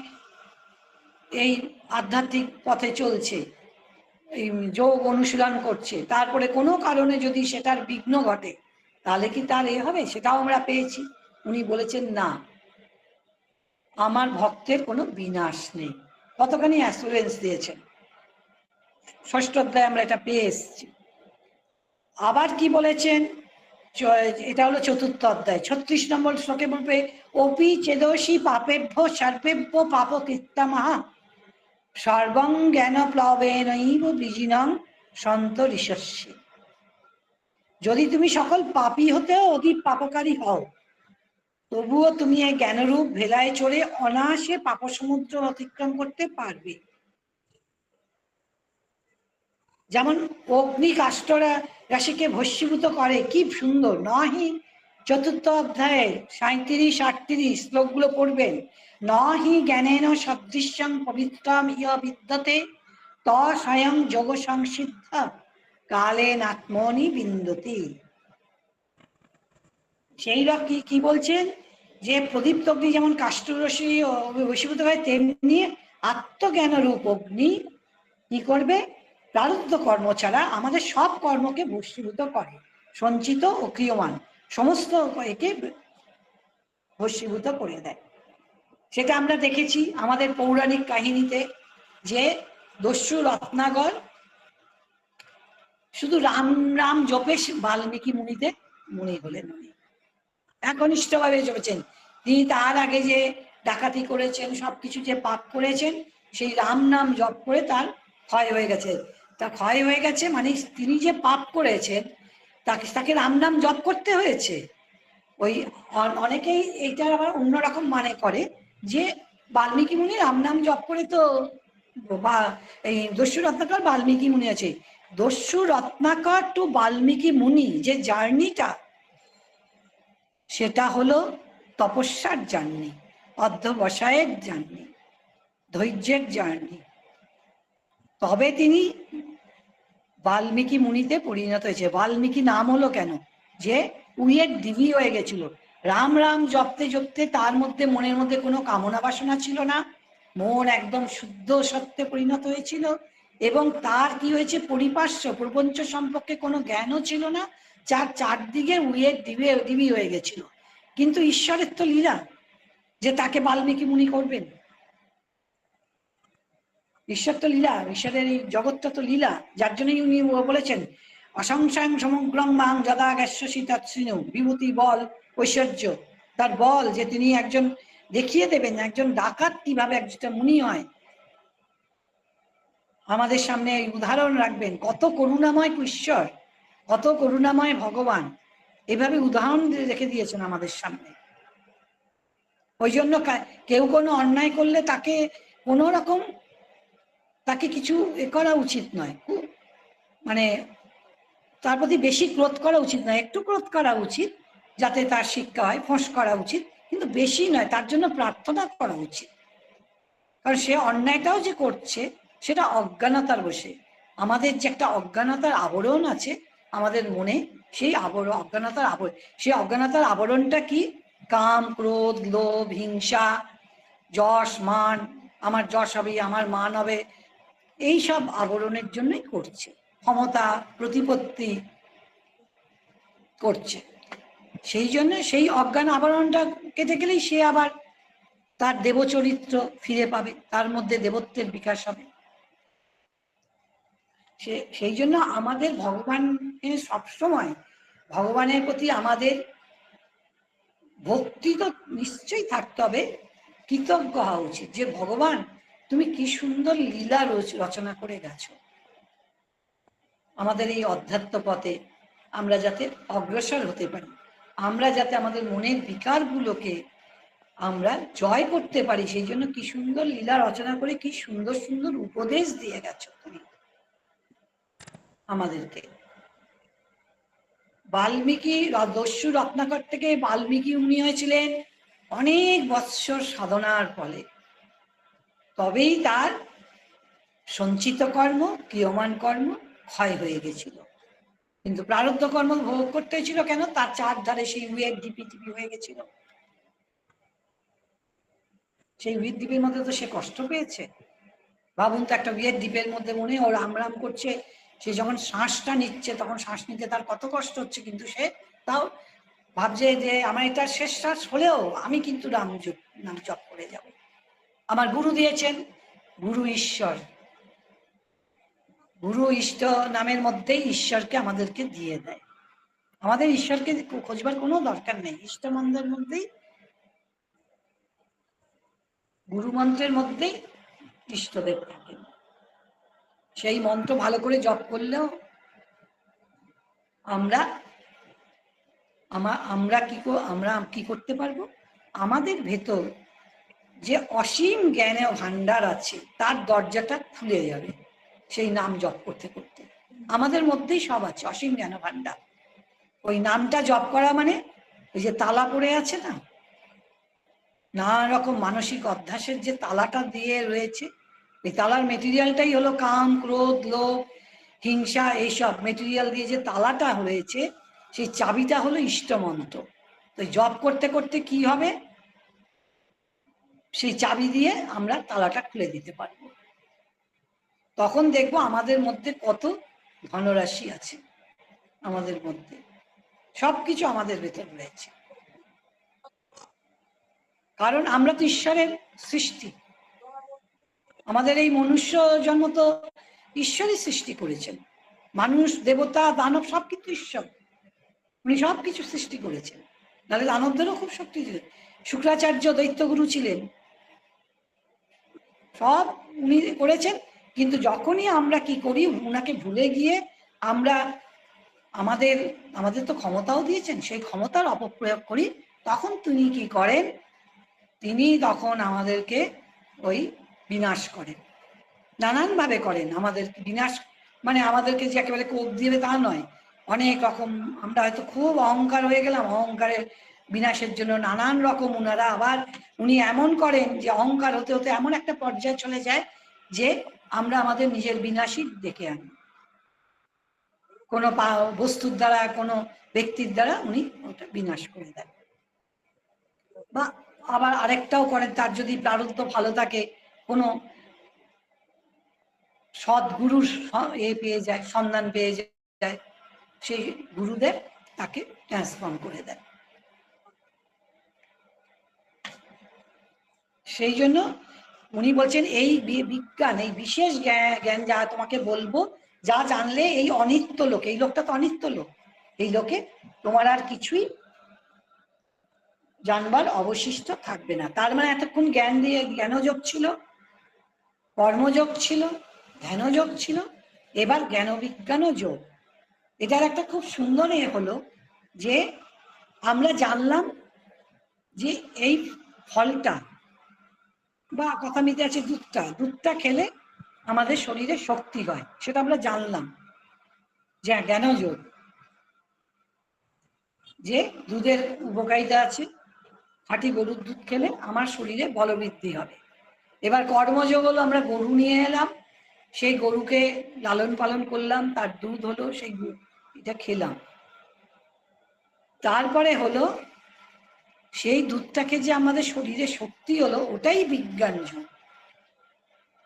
এই আধ্যাত্মিক পথে চলছে, এই যোগ অনুশীলন করছে, তারপরে কোনো কারণে যদি সেটার বিঘ্ন ঘটে তাহলে কি তার হবে, সেটাও আমরা পেয়েছি। উনি বলেছেন না, আমার ভক্তের কোনো বিনাশ নেই, কতখানি অ্যাসুরেন্স দিয়েছেন। 6ষ্ঠ অধ্যায়ে আমরা এটা পেয়ে এসেছি। আবার কি বলেছেন, এটা হলো 4র্থ অধ্যায় 36 নম্বর শ্লোকে বলবে অপি চেদসি পাপেভ্য সর্পেভ্য পাপ কৃত্তামহা সর্বং জ্ঞান প্লবেনৈব বীজিনং সন্তরিষ্যসি। যদি তুমি সকল পাপী হতেও অতি পাপকারী হও, তবুও তুমি এই জ্ঞানরূপ ভেলায় চড়ে অনায়াসে পাপ সমুদ্র অতিক্রম করতে পারবে। যেমন অগ্নি কাষ্ঠরা রাশিকে ভস্মীভূত করে, কি সুন্দর। নহি 4র্থ অধ্যায়ে 37-38 শ্লোকগুলো পড়বেন। নহি জ্ঞানেন সদৃশ্যং পবিত্রম ইয় বিদ্যতে ত স্বয়ং যোগ সংসিদ্ধ কালেন আত্মনি বিন্দতি। সেই কি বলছেন, যে প্রদীপ্ত অগ্নি যেমন কাষ্ঠরশ্মি ভস্মীভূত হয়, তেমনি আত্মজ্ঞান রূপ অগ্নি কি করবে, প্রারব্ধ কর্ম ছাড়া আমাদের সব কর্মকে ভস্মীভূত করে, সঞ্চিত ও ক্রিয়মান সমস্ত একে ভস্মীভূত করে দেয়। সেটা আমরা দেখেছি আমাদের পৌরাণিক কাহিনীতে, যে দস্যু রত্নাকর শুধু রাম রাম জপে বাল্মীকি মুনিতে মুনি হলেন। উনি একনিষ্ঠভাবে জপেছেন। তিনি তার আগে যে ডাকাতি করেছেন, সবকিছু যে পাপ করেছেন, সেই রাম নাম জপ করে তার ক্ষয় হয়ে গেছে। তা ক্ষয় হয়ে গেছে মানে তিনি যে পাপ করেছেন তাকে রাম নাম জপ করতে হয়েছে, ওই অনেকেই এইটার আবার অন্যরকম মানে করে যে বাল্মীকি মুনি রাম নাম জপ করে তো, বা এই দস্যু রত্নাকর বাল্মীকি মুনি আছে, দস্যু রত্নাকর টু বাল্মীকি মুনি যে জার্নিটা, সেটা হলো তপস্যার জার্নি, অধ্যবসায়ের জার্নি, ধৈর্যের জার্নি। তবে তিনি বাল্মীকি মুনিতে পরিণত হয়েছে। বাল্মীকি নাম হলো কেন? যে উইয়ের দিবি হয়ে গেছিল, রাম রাম জপতে জপতে তার মধ্যে মনের মধ্যে কোনো কামনা বাসনা ছিল না, মন একদম শুদ্ধ সত্যে পরিণত হয়েছিল, এবং তার কি হয়েছে, পরিপার্শ্ব প্রপঞ্চ সম্পর্কে কোনো জ্ঞানও ছিল না, যার চারদিকে উইয়ের দিবি হয়ে গেছিল। কিন্তু ঈশ্বরের তো লীলা যে তাকে বাল্মীকি মুনি করবেন। ঈশ্বর তো লীলা, ঈশ্বরের এই জগৎটা তো লীলা, যার জন্যই উনি বলেছেন অসংশয়ং সমগ্রং মাং যদা গ্যাস্যসি তৎসিনু, বিভূতি বল ঐশ্বর্য, তার বল যে তিনি একজন দেখিয়ে দেবেন একজন ডাকাত কিভাবে একজন মুনি হয়, আমাদের সামনে উদাহরণ রাখবেন। কত করুণাময় ঈশ্বর, কত করুণাময় ভগবান, এভাবে উদাহরণ রেখে দিয়েছেন আমাদের সামনে। ওই জন্য কেউ কোনো অন্যায় করলে তাকে কোনো রকম তাকে কিছু করা উচিত নয়, মানে তার প্রতি বেশি ক্রোধ করা উচিত নয়, একটু ক্রোধ করা উচিত যাতে তার শিক্ষা হয়, ফোঁস করা উচিত, কিন্তু বেশি নয়, তার জন্য প্রার্থনা করা উচিত। কারণ সে অন্যায়টাও যে করছে সেটা অজ্ঞানতার বসে, আমাদের যে একটা অজ্ঞানতার আবরণ আছে আমাদের মনে, সেই অজ্ঞানতার আবরণ, সেই অজ্ঞানতার আবরণটা কি? কাম, ক্রোধ, লোভ, হিংসা, যশ মান, আমার যশ হবে, আমার মান হবে, এই সব আবরণের জন্যই করছে, ক্ষমতা প্রতিপত্তি করছে। সেই জন্য সেই অজ্ঞান আবরণটা কেটে গেলেই সে আবার তার দেবচরিত্র ফিরে পাবে, তার মধ্যে দেবত্বের বিকাশ হবে। সেই জন্য আমাদের ভগবানের সবসময়, ভগবানের প্রতি আমাদের ভক্তি তো নিশ্চয়ই থাকতে হবে, কৃতজ্ঞ হওয়া উচিত যে ভগবান তুমি কি সুন্দর লীলা রচনা করে গেছো, আমাদের এই অধ্যাত্ম পথে আমরা যাতে অগ্রসর হতে পারি, আমরা যাতে আমাদের মনের বিকারগুলোকে আমরা জয় করতে পারি, সেই জন্য কি সুন্দর লীলা রচনা করে কি সুন্দর সুন্দর উপদেশ দিয়ে গেছো তুমি আমাদেরকে। বাল্মীকি দস্যু রত্নাকর থেকে বাল্মীকি উনি হয়েছিলেন অনেক বৎসর সাধনার ফলে, তবেই তার সঞ্চিত কর্ম, ক্রিয়মান কর্ম ক্ষয় হয়ে গেছিল। কিন্তু প্রারব্ধ কর্ম ভোগ করতে হয়েছিল কেন? তার চারধারে সেই উইয়ের টিপি হয়ে গেছিল, সেই উইয়ের দ্বীপের মধ্যে তো সে কষ্ট পেয়েছে। ভাবুন তো, একটা উইয়ের দ্বীপের মধ্যে মনে ও রাম রাম করছে, সে যখন শ্বাসটা নিচ্ছে তখন শ্বাস নিতে তার কত কষ্ট হচ্ছে, কিন্তু সে তাও ভাবছে যে আমার এটা শেষ শ্বাস হলেও আমি কিন্তু নাম জপ করে যাব। আমার গুরু দিয়েছেন, গুরু ঈশ্বর, গুরু ইষ্ট নামের মধ্যেই ঈশ্বরকে আমাদেরকে দিয়ে দেয়, আমাদের ঈশ্বরকে খোঁজবার কোনো দরকার নেই, ইষ্ট মন্ত্রের মধ্যেই, গুরু মন্ত্রের মধ্যেই ইষ্টদেব থাকেন। সেই মন্ত্র ভালো করে জপ করলেও আমরা আমরা কি করতে পারবো, আমাদের ভেতর যে অসীম জ্ঞানের ভান্ডার আছে তার দরজাটা খুলে যাবে সেই নাম জপ করতে করতে। আমাদের মধ্যেই সব আছে, অসীম জ্ঞান ভান্ডার। ওই নামটা জপ করা মানে ওই যে তালা পড়ে আছে না, নানা রকম মানসিক অধ্যাসের যে তালাটা দিয়ে রয়েছে, এই তালার মেটেরিয়ালটাই হলো কাম, ক্রোধ, লোভ, হিংসা, এইসব মেটেরিয়াল দিয়ে যে তালাটা হয়েছে, সেই চাবিটা হলো ইষ্টমন্ত্র। তো জপ করতে করতে কি হবে, সেই চাবি দিয়ে আমরা তালাটা খুলে দিতে পারবো। তখন দেখবো আমাদের মধ্যে কত ধনরাশি আছে, আমাদের মধ্যে সবকিছু আমাদের ভেতর রয়েছে, কারণ আমরা তো ঈশ্বরের সৃষ্টি। আমাদের এই মনুষ্য জন্ম তো ঈশ্বরই সৃষ্টি করেছেন, মানুষ, দেবতা, দানব সব কিন্তু ঈশ্বর, উনি সব কিছু সৃষ্টি করেছেন। নাহলে দানবদেরও খুব শক্তি ছিল, শুক্রাচার্য দৈত্যগুরু ছিলেন, সব উনি করেছেন। কিন্তু যখনই আমরা কি করি, উনাকে ভুলে গিয়ে আমরা আমাদের আমাদের তো ক্ষমতাও দিয়েছেন, সেই ক্ষমতার অপপ্রয়োগ করি, তখন তিনি কি করেন, তিনি তখন আমাদেরকে ওই বিনাশ করেন, নানানভাবে করেন আমাদের বিনাশ। মানে আমাদেরকে যে একেবারে কোপ দিবে তা নয়, অনেক রকম আমরা হয়তো খুব অহংকার হয়ে গেলাম, অহংকারের বিনাশের জন্য নানান রকম ওনারা আবার উনি এমন করেন যে অহংকার হতে হতে এমন একটা পর্যায়ে চলে যায় যে আমরা আমাদের নিজের বিনাশই ডেকে আনি, কোনো বস্তুর দ্বারা, কোনো ব্যক্তির দ্বারা উনি ওটা বিনাশ করে দেন। বা আবার আরেকটাও করেন, তার যদি প্রারব্ধ ভালো থাকে, কোনো সদ্গুরুর পেয়ে যায়, সন্ধান পেয়ে যায়, সেই গুরুদেব তাকে ট্রান্সফর্ম করে দেন। সেই জন্য উনি বলছেন এই বিজ্ঞান, এই বিশেষ জ্ঞান যা তোমাকে বলবো, যা জানলে এই অনিত্য লোক, এই লোকটা তো অনিত্য লোক, এই লোকে তোমার আর কিছুই জানবার অবশিষ্ট থাকবে না। তার মানে এতক্ষণ জ্ঞান দিয়ে জ্ঞানযোগ ছিল, কর্মযোগ ছিল, ধ্যানযোগ ছিল, এবার জ্ঞান বিজ্ঞান যোগ। এটার একটা খুব সুন্দর হলো যে আমরা জানলাম যে এই ফলটা বা কথা মিতে আছে দুধটা খেলে আমাদের শরীরে শক্তি হয়, সেটা আমরা জানলাম যে জ্ঞানযোগ, যে দুধের উপকারিতা আছে, খাঁটি গরুর দুধ খেলে আমার শরীরে বলবৃদ্ধি হবে। এবার কর্মযোগ হলো আমরা গরু নিয়ে এলাম, সেই গরুকে লালন পালন করলাম, তার দুধ হলো, সেই এটা খেলাম। তারপরে হলো সেই দুধটাকে যে আমাদের শরীরে শক্তি হলো, ওটাই বিজ্ঞান যোগ।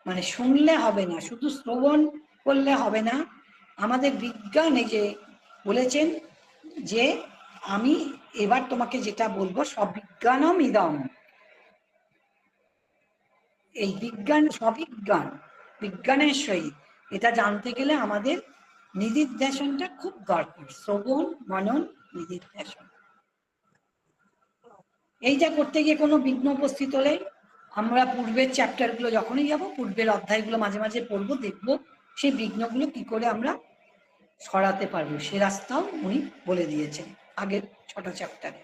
মানে শুনলে হবে না, শুধু শ্রবণ করলে হবে না, আমাদের বিজ্ঞান এই যে বলেছেন যে আমি এবার তোমাকে যেটা বলবো সবিজ্ঞানম ইদম, এই বিজ্ঞান সবিজ্ঞান, বিজ্ঞানের সহিত এটা জানতে গেলে আমাদের নিদিধ্যাসনটা খুব দরকার, শ্রবণ মনন নিদিধ্যাসন। এইটা করতে গিয়ে কোনো বিঘ্ন উপস্থিত হলে আমরা পূর্বের চ্যাপ্টারগুলো যখনই যাব, পূর্বের অধ্যায়গুলো মাঝে মাঝে পড়বো, দেখবো সেই বিঘ্নগুলো কি করে আমরা সরাতে পারবো, সে রাস্তাও উনি বলে দিয়েছেন আগের 6টা চ্যাপ্টারে।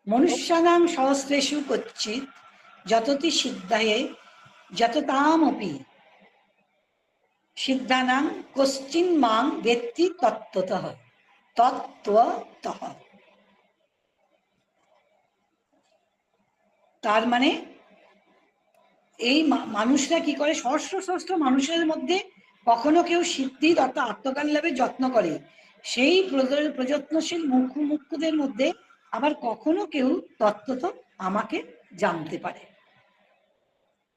মনুষ্যানাং সহস্রেষু কচ্চিৎ যততি সিদ্ধায়ে যততামপি সিদ্ধানাং কশ্চিন মাং বেত্তি তত্ত্বতঃ তত্ত্বতঃ। তার মানে এই মানুষরা কি করে, সহস্র সহস্র মানুষের মধ্যে কখনো কেউ সিদ্ধির অর্থাৎ আত্মজ্ঞান লাভের যত্ন করে, সেই প্রযত্নশীল মুখ্যদের মধ্যে আবার কখনো কেউ তত্ত্বত আমাকে জানতে পারে,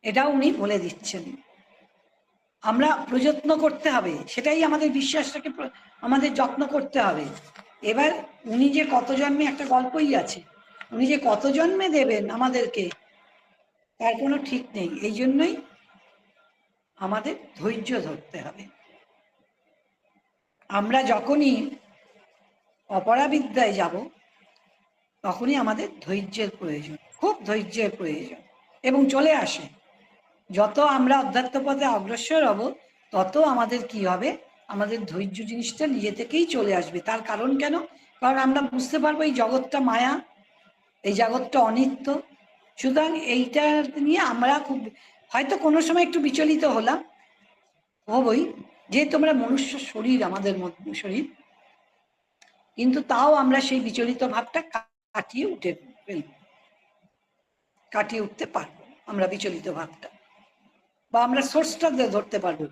এটাও উনি বলে দিচ্ছেন। আমরা প্রযত্ন করতে হবে, সেটাই আমাদের বিশ্বাসটাকে আমাদের যত্ন করতে হবে। এবার উনি যে কত জন্মে, একটা গল্পই আছে, উনি যে কত জন্মে দেবেন আমাদেরকে তার কোনো ঠিক নেই, এই জন্যই আমাদের ধৈর্য ধরতে হবে। আমরা যখনই অপরাবিদ্যায় যাব তখনই আমাদের ধৈর্যের প্রয়োজন, খুব ধৈর্যের প্রয়োজন, এবং চলে আসে। যত আমরা অধ্যাত্ম পথে অগ্রসর হব তত আমাদের কি হবে, আমাদের ধৈর্য জিনিসটা নিজে থেকেই চলে আসবে। তার কারণ কেন? কারণ আমরা বুঝতে পারবো এই জগৎটা মায়া, এই জগৎটা অনিত্য। সুতরাং এইটা নিয়ে আমরা খুব হয়তো কোনো সময় একটু বিচলিত হলাম, হবই, যেহেতু আমরা মনুষ্য শরীর, আমাদের শরীর, কিন্তু তাও আমরা সেই বিচলিত ভাবটা কাটিয়ে উঠতে পারবো আমরা বিচলিত ভাবটা, বা আমরা সোর্সটা ধরতে পারবো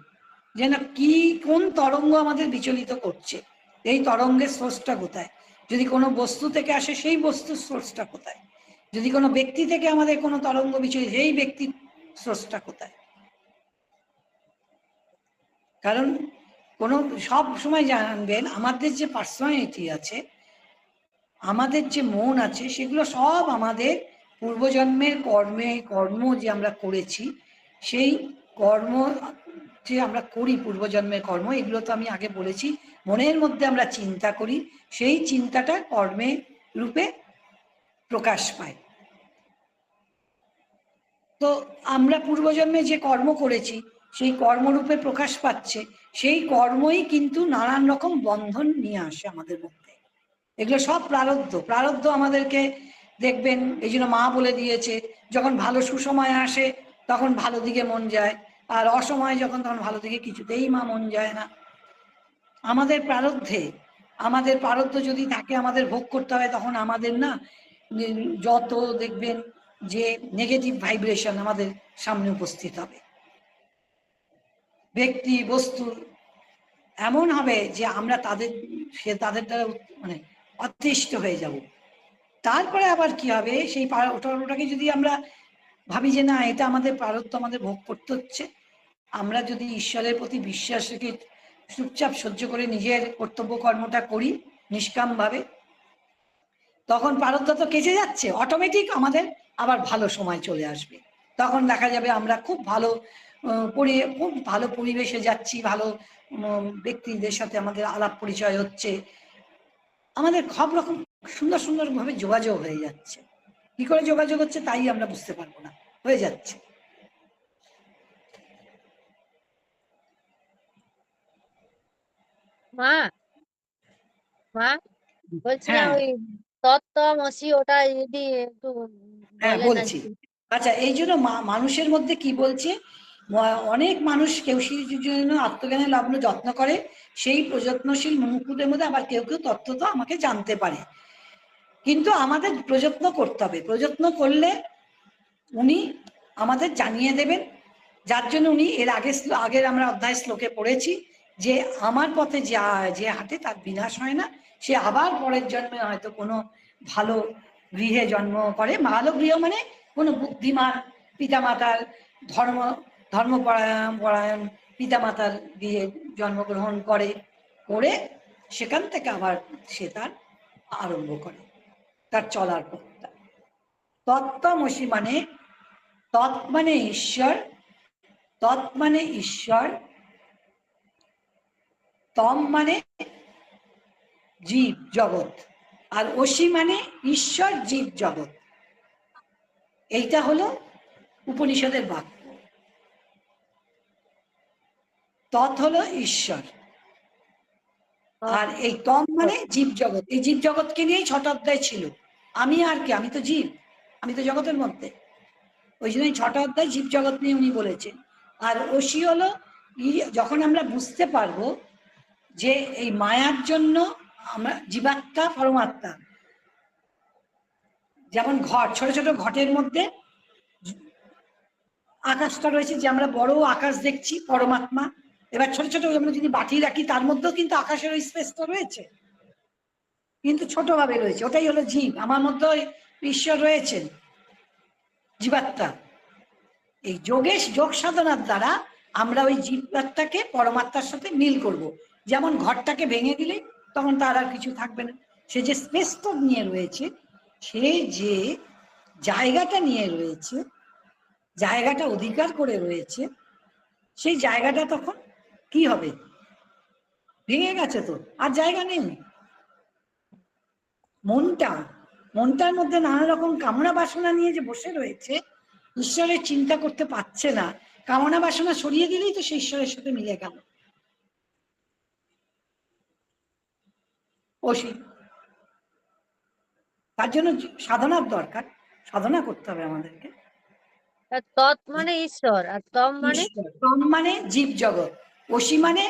যে না কি কোন তরঙ্গ আমাদের বিচলিত করছে, এই তরঙ্গের সোর্সটা কোথায়। যদি কোনো বস্তু থেকে আসে সেই বস্তুর সোর্সটা কোথায়, যদি কোনো ব্যক্তি থেকে আমাদের কোনো তরঙ্গ বিচলিত, এই ব্যক্তির সোর্সটা কোথায়। কারণ কোনো সব সময় জানবেন আমাদের যে পার্সোনালিটি আছে, আমাদের যে মন আছে, সেগুলো সব আমাদের পূর্বজন্মের কর্ম যে আমরা করেছি, সেই কর্ম যে আমরা করি, পূর্বজন্মের কর্ম, এগুলো তো আমি আগে বলেছি, মনের মধ্যে আমরা চিন্তা করি, সেই চিন্তাটা কর্মের রূপে প্রকাশ পায়। তো আমরা পূর্বজন্মে যে কর্ম করেছি সেই কর্মরূপে প্রকাশ পাচ্ছে, সেই কর্মই কিন্তু নানান রকম বন্ধন নিয়ে আসে আমাদের মধ্যে। এগুলো সব প্রারব্ধ। প্রারব্ধ আমাদেরকে দেখবেন, এই জন্য মা বলে দিয়েছে, যখন ভালো সুসময় আসে তখন ভালো দিকে মন যায়, আর অসময় যখন তখন ভালো দিকে কিছুতেই মা মন যায় না। আমাদের প্রারব্ধে, আমাদের প্রারব্ধ যদি থাকে, আমাদের ভোগ করতে হয়, তখন আমাদের না যত দেখবেন যে নেগেটিভ ভাইব্রেশন আমাদের সামনে উপস্থিত হবে, ব্যক্তি বস্তু এমন হবে যে আমরা তাদের দ্বারা মানে অতিষ্ঠ হয়ে যাব। তারপরে আবার কি হবে, সেই ওটাকে যদি আমরা ভাবি যে না, এটা আমাদের প্রারব্ধ, আমাদের ভোগ করতে হচ্ছে, আমরা যদি ঈশ্বরের প্রতি বিশ্বাস রেখে চুপচাপ সহ্য করে নিজের কর্তব্য কর্মটা করি নিষ্কামভাবে, তখন প্রারব্ধ তো কেচে যাচ্ছে, অটোমেটিক আমাদের আবার ভালো সময় চলে আসবে। তখন দেখা যাবে আমরা খুব ভালো খুব ভালো পরিবেশে যাচ্ছি, ভালো ব্যক্তিদের সাথে আমাদের আলাপ পরিচয় হচ্ছে, আমাদের সব রকম সুন্দর সুন্দরভাবে যোগাযোগ হয়ে যাচ্ছে। কি করে যোগাযোগ হচ্ছে তাই আমরা বুঝতে পারবো না, হয়ে যাচ্ছে। মা মা বলছিলাম হ্যাঁ ওই তত্ত্বমসি, ওটা যদি একটু হ্যাঁ বলেন আর বলছি। কি। আচ্ছা, এই জন্য মানুষের মধ্যে কি বলছে, অনেক মানুষ কেউ সেই জন্য আত্মজ্ঞানের লগ্ন যত্ন করে, সেই প্রযত্নশীল মুমুক্ষুদের মধ্যে আবার কেউ কেউ তত্ত্ব তো আমাকে জানতে পারে, কিন্তু আমাদের প্রযত্ন করতে হবে। প্রযত্ন করলে উনি আমাদের জানিয়ে দেবেন, যার জন্য উনি এর আগের আমরা অধ্যায় শ্লোকে পড়েছি যে আমার পথে যে হাঁটে তার বিনাশ হয় না, সে আবার পরের জন্মে হয়তো কোনো ভালো গৃহে জন্ম করে। ভালো গৃহ মানে কোনো বুদ্ধিমান পিতামাতার ধর্মপরায়ণ পিতামাতার গৃহে জন্মগ্রহণ করে সেখান থেকে আবার সে তার আরম্ভ করে তার চলার পথটা। তত্ত্বমসি মানে, তৎ মানে ঈশ্বর, তৎ মানে ঈশ্বর, তম মানে জীব জগৎ, আর অসি মানে ঈশ্বর জীব জগৎ। এইটা হলো উপনিষদের বাক্য। তৎ হলো ঈশ্বর, আর এই তম মানে জীব জগৎ। এই জীব জগৎকে নিয়েই 6টা অধ্যায় ছিল। আমি আর কি, আমি তো জীব, আমি তো জগতের মধ্যে। ওই জন্যই 6টা অধ্যায় জীব জগৎ নিয়ে উনি বলেছেন। আর অসি হলো, যখন আমরা বুঝতে পারবো যে এই মায়ার জন্য আমরা জীবাত্মা পরমাত্মা, যেমন ঘট, ছোট ছোট ঘটের মধ্যে আকাশটা রয়েছে, যে আমরা বড় আকাশ দেখছি পরমাত্মা। এবার ছোট ছোট আমরা যদি বাটি রাখি, তার মধ্যেও কিন্তু আকাশের ওই স্পেসটা রয়েছে, কিন্তু ছোট ভাবে রয়েছে। ওটাই হলো জীব। আমার মধ্যে ঈশ্বর রয়েছেন, জীবাত্মা। এই যোগ সাধনার দ্বারা আমরা ওই জীবাত্মাকে পরমাত্মার সাথে মিল করব। যেমন ঘরটাকে ভেঙে দিলে তখন তার আর কিছু থাকবে না, সে যে স্পেসটা নিয়ে রয়েছে, সে যে জায়গাটা নিয়ে রয়েছে, জায়গাটা অধিকার করে রয়েছে, সেই জায়গাটা তখন কি হবে, ভেঙে গেছে তো আর জায়গা নেই। মনটার মধ্যে নানা রকম কামনা বাসনা নিয়ে যে বসে রয়েছে, ঈশ্বরের চিন্তা করতে পারছে না, কামনা বাসনা সরিয়ে দিলেই তো সে ঈশ্বরের সাথে মিলে গেল। অসি, তার জন্য সাধনার দরকার, সাধনা করতে হবে আমাদেরকে। তৎ মানে ঈশ্বর, আর তম মানে ঈশ্বর, তম মানে জীব জগৎ, অসি মানে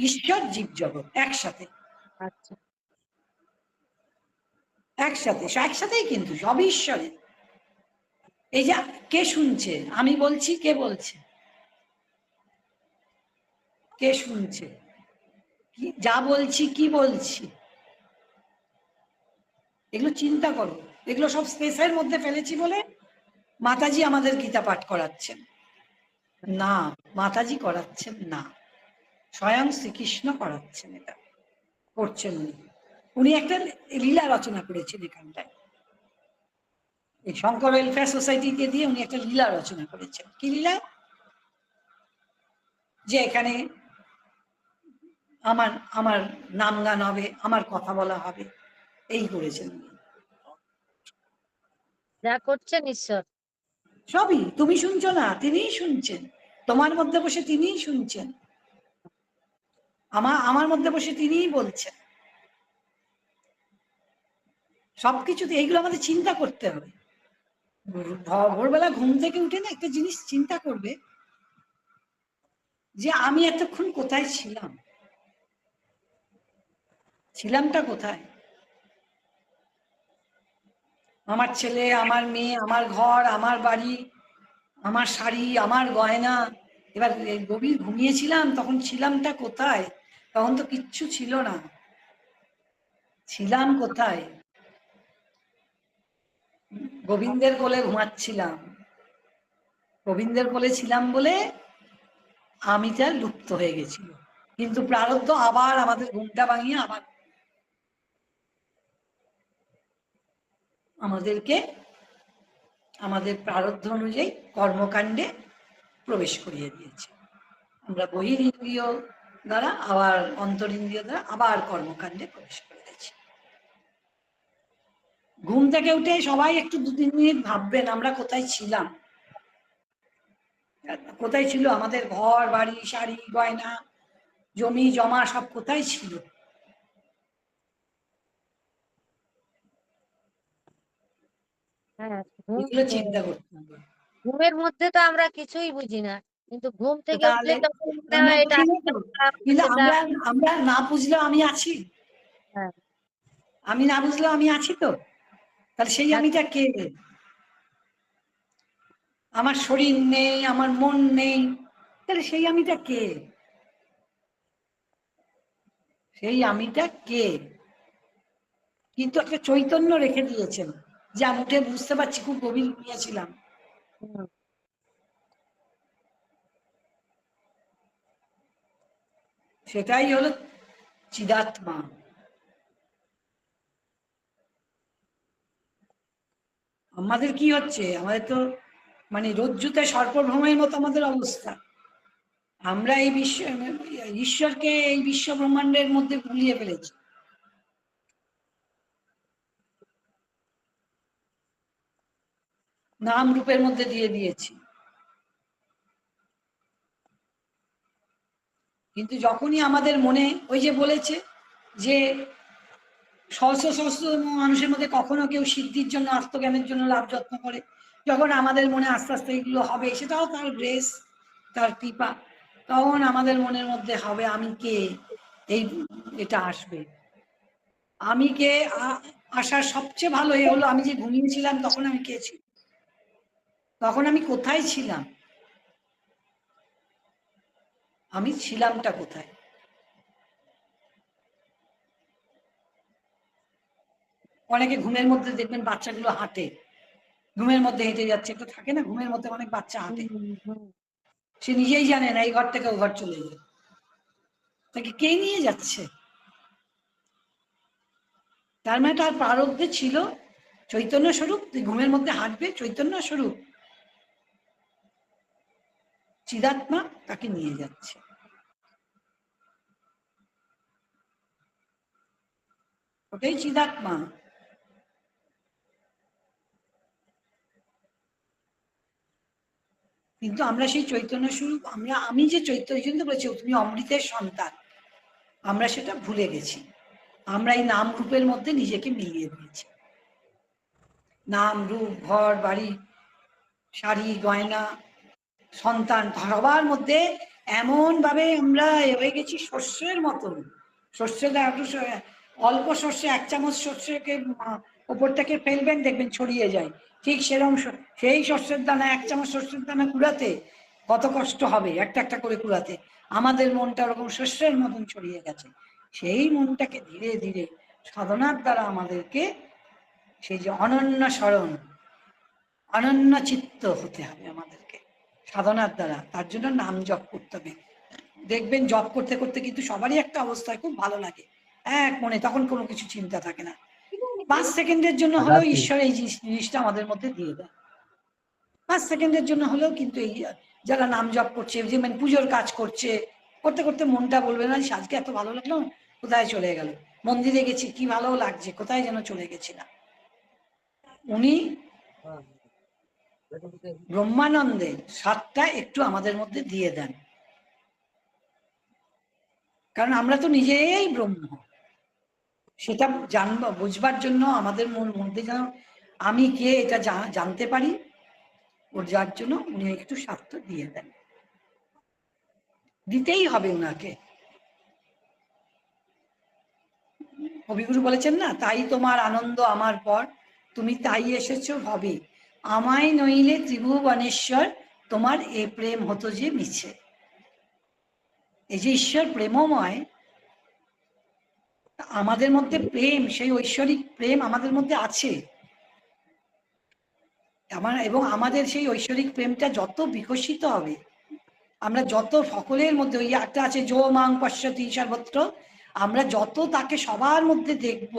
ঈশ্বর জীব জগৎ একসাথে। আচ্ছা, একসাথেই কিন্তু সব ঈশ্বরের। এই যে কে শুনছে, আমি বলছি, কে বলছে, কে শুনছে, যা বলছি কি বলছি, এগুলো চিন্তা করো। এগুলো সব স্পেসের মধ্যে ফেলেছি বলে মাতাজি আমাদের গীতা পাঠ করাচ্ছেন না, মাতাজি করাচ্ছেন না, স্বয়ং শ্রীকৃষ্ণ করাচ্ছেন। এটা করছেন উনি একটা লীলা রচনা করেছেন এখানটায়। এই শঙ্কর ওয়েলফেয়ার সোসাইটিকে দিয়ে উনি একটা লীলা রচনা করেছেন। কি লীলা? যে এখানে আমার আমার নাম গান হবে, আমার কথা বলা হবে, এই করেছেন উনি। যা করছেন ঈশ্বর। সবই তুমি শুনছো না, তিনিই শুনছেন। তোমার মধ্যে বসে তিনিই শুনছেন, আমার মধ্যে বসে তিনিই বলছেন। সবকিছুতে এইগুলো আমাদের চিন্তা করতে হবে। ভোরবেলা ঘুম থেকে উঠে না একটা জিনিস চিন্তা করবে যে আমি এতক্ষণ কোথায় ছিলাম, ছিলামটা কোথায়? আমার ছেলে, আমার মেয়ে, আমার ঘর, আমার বাড়ি, আমার শাড়ি, আমার গয়না। এবার গভীর ঘুমিয়েছিলাম তখন ছিলামটা কোথায়? তখন তো কিচ্ছু ছিল না। ছিলাম কোথায়? গোবিন্দের কোলে ঘুমাচ্ছিলাম। গোবিন্দের কোলে ছিলাম বলে আমিটা লুপ্ত হয়ে গেছিল। কিন্তু প্রারব্ধ আবার আমাদের ঘুমটা ভাঙিয়ে আবার আমাদেরকে আমাদের প্রারব্ধ অনুযায়ী কর্মকাণ্ডে প্রবেশ করিয়ে দিয়েছে। আমরা বহিরিন্দ্রিয় দ্বারা আবার অন্তরিন্দ্রিয় দ্বারা আবার কর্মকাণ্ডে প্রবেশ করে গেছি। ঘুম থেকে উঠে সবাই একটু 2-3 মিনিট ভাববেন আমরা কোথায় ছিলাম, কোথায় ছিল আমাদের ঘর বাড়ি, শাড়ি গয়না, জমি জমা, সব কোথায় ছিল? হ্যাঁ, এগুলো চিন্তা করতে হবে। ঘুমের মধ্যে তো আমরা কিছুই বুঝি না, কিন্তু ঘুম থেকে উঠলে তাহলে তখন মনে আমরা হয় এটা বুঝি না তো, কিন্তু সেটা। আমরা আমরা না বুঝলেও আমি আছি। হ্যাঁ, আমি না বুঝলেও আমি আছি তো। তাহলে সেই হ্যাঁ, আমিটা কে? আমার শরীর নেই, আমার মন নেই, তাহলে সেই আমিটা কে? সেই আমিটা কে? কিন্তু একটা চৈতন্য রেখে দিয়েছেন, যে আমি উঠে বুঝতে পারছি খুব গভীর ঘুমিয়েছিলাম। হুম, সেটাই হলো চিদাত্মা। আমাদের কি হচ্ছে, আমাদের তো মানে রজ্জুতে সর্পভ্রমের মতো আমাদের অবস্থা। আমরা এই বিশ্ব, ঈশ্বরকে এই বিশ্ব ব্রহ্মাণ্ডের মধ্যে গুলিয়ে ফেলেছি। নাম রূপের মধ্যে দিয়ে দিয়েছি। কিন্তু যখনই আমাদের মনে, ওই যে বলেছে যে সহস্র সহস্র মানুষের মধ্যে কখনো কেউ সিদ্ধির জন্য, আত্মজ্ঞানের জন্য লাভ যত্ন করে, যখন আমাদের মনে আস্তে আস্তে এগুলো হবে, সেটাও তার গ্রেস, তার কৃপা, তখন আমাদের মনের মধ্যে হবে আমি কে, এই এটা আসবে। আমি কে আসার সবচেয়ে ভালো এ হলো আমি যে ঘুমিয়েছিলাম তখন আমি কে ছিলাম, তখন আমি কোথায় ছিলাম, আমি ছিলামটা কোথায়? অনেকে ঘুমের মধ্যে দেখবেন বাচ্চাগুলো হাঁটে, ঘুমের মধ্যে হেঁটে যাচ্ছে, একটু থাকে না ঘুমের মধ্যে অনেক বাচ্চা হাঁটে, হুম, হুম। সে নিজেই জানে না এই ঘর থেকে ও ঘর চলে যাবে, তাকে কে নিয়ে যাচ্ছে? তার মানে তার প্রারব্ধে ছিল চৈতন্য স্বরূপ, তুই ঘুমের মধ্যে হাঁটবে, চৈতন্য স্বরূপ চিদাত্মা তাকে নিয়ে যাচ্ছে। ওটাই চিদাত্মা। কিন্তু আমরা সেই চৈতন্য স্বরূপ, আমি যে চৈতন্য বলেছি তুমি অমৃতের সন্তান, আমরা সেটা ভুলে গেছি। আমরা এই নাম রূপের মধ্যে নিজেকে মিলিয়ে দিয়েছি। নাম রূপ, ঘর বাড়ি, শাড়ি গয়না, সন্তান, সবার মধ্যে এমন ভাবে আমরা হয়ে গেছি শস্যের মতন। শস্যটা একটু অল্প শস্য, 1 চামচ শস্যকে ওপর থেকে ফেলবেন দেখবেন ছড়িয়ে যায়, ঠিক সেরকম সেই শস্যের দানা, 1 চামচ শস্যের দানা কুড়াতে কত কষ্ট হবে একটা একটা করে কুড়াতে। আমাদের মনটা ওরকম শস্যের মতন ছড়িয়ে গেছে। সেই মনটাকে ধীরে ধীরে সাধনার দ্বারা আমাদেরকে সেই যে অনন্য স্মরণ, অনন্য চিত্ত হতে হবে আমাদেরকে সাধনার দ্বারা। তার জন্য নাম জপ করতে হবে। দেখবেন জপ করতে করতে কিন্তু সবারই একটা অবস্থায় খুব ভালো লাগে, এক মনে, তখন কোনো কিছু চিন্তা থাকে না। 5 সেকেন্ডের জন্য হলেও ঈশ্বর এই জিনিসটা আমাদের মধ্যে দিয়ে দেয়। 5 সেকেন্ডের জন্য হলেও কিন্তু এই যারা নাম জপ করছে, যে মানে পুজোর কাজ করছে, করতে করতে মনটা বলবে না আজকে এত ভালো লাগলো, কোথায় চলে গেল, মন্দিরে গেছি কি ভালো লাগছে, কোথায় যেন চলে গেছিলাম। উনি ব্রহ্মানন্দের স্বাদটা একটু আমাদের মধ্যে দিয়ে দেন, কারণ আমরা তো নিজেই ব্রহ্ম। সেটা বুঝবার জন্য আমাদের মধ্যে যেন আমি কে এটা জানতে পারি, ওর যার জন্য উনি একটু স্বাদটা দিয়ে দেন, দিতেই হবে উনাকে। কবিগুরু বলেছেন না, তাই তোমার আনন্দ আমার পর, তুমি তাই এসেছো ভবে, আমায় নইলে ত্রিভুবনেশ্বর, তোমার এ প্রেম হতো যে মিছে। এই যে ঈশ্বর প্রেমময়, আমাদের মধ্যে প্রেম, সেই ঐশ্বরিক প্রেম আমাদের মধ্যে আছে। এবং আমাদের সেই ঐশ্বরিক প্রেমটা যত বিকশিত হবে, আমরা যত সকলের মধ্যে, ওই একটা আছে যো মাং পশ্যতি সর্বত্র, আমরা যত তাকে সবার মধ্যে দেখব,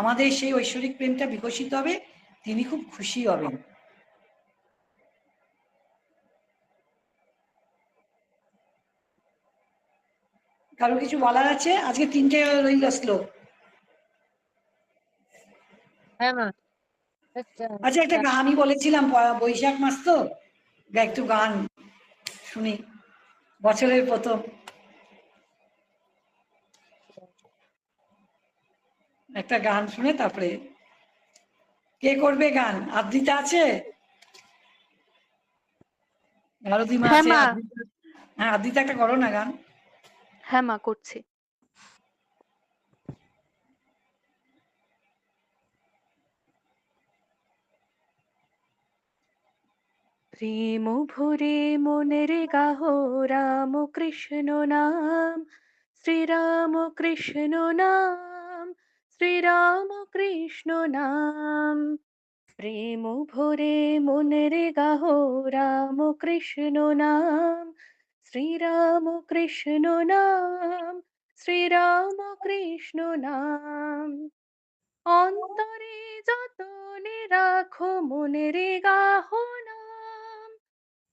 আমাদের সেই ঐশ্বরিক প্রেমটা বিকশিত হবে, তিনি খুব খুশি হবেন। কারো কিছু বলার আছে? আজকে 3টে রইল শ্লোক। হ্যাঁ মা। আচ্ছা, একটা গান আমি বলেছিলাম, বৈশাখ মাস তো, একটু গান শুনি, বছরের প্রথম একটা গান শুনে তারপরে। কে করবে গান? আবৃতা আছে, ভারতীমা হ্যাঁ আছে, মা। হ্যাঁ আবৃতা একটা করো না গান। হ্যাঁ মা, করছি। প্রেম ভরে মনের গাহ রাম কৃষ্ণ নাম, শ্রীরাম কৃষ্ণ নাম, শ্রীরাম কৃষ্ণ নাম। প্রেম ভরে মনের গাহ রাম কৃষ্ণ নাম, শ্রীরাম কৃষ্ণ নাম, শ্রীরাম কৃষ্ণ নাম। অন্তরে যতনে রাখো মনের গাহ নাম,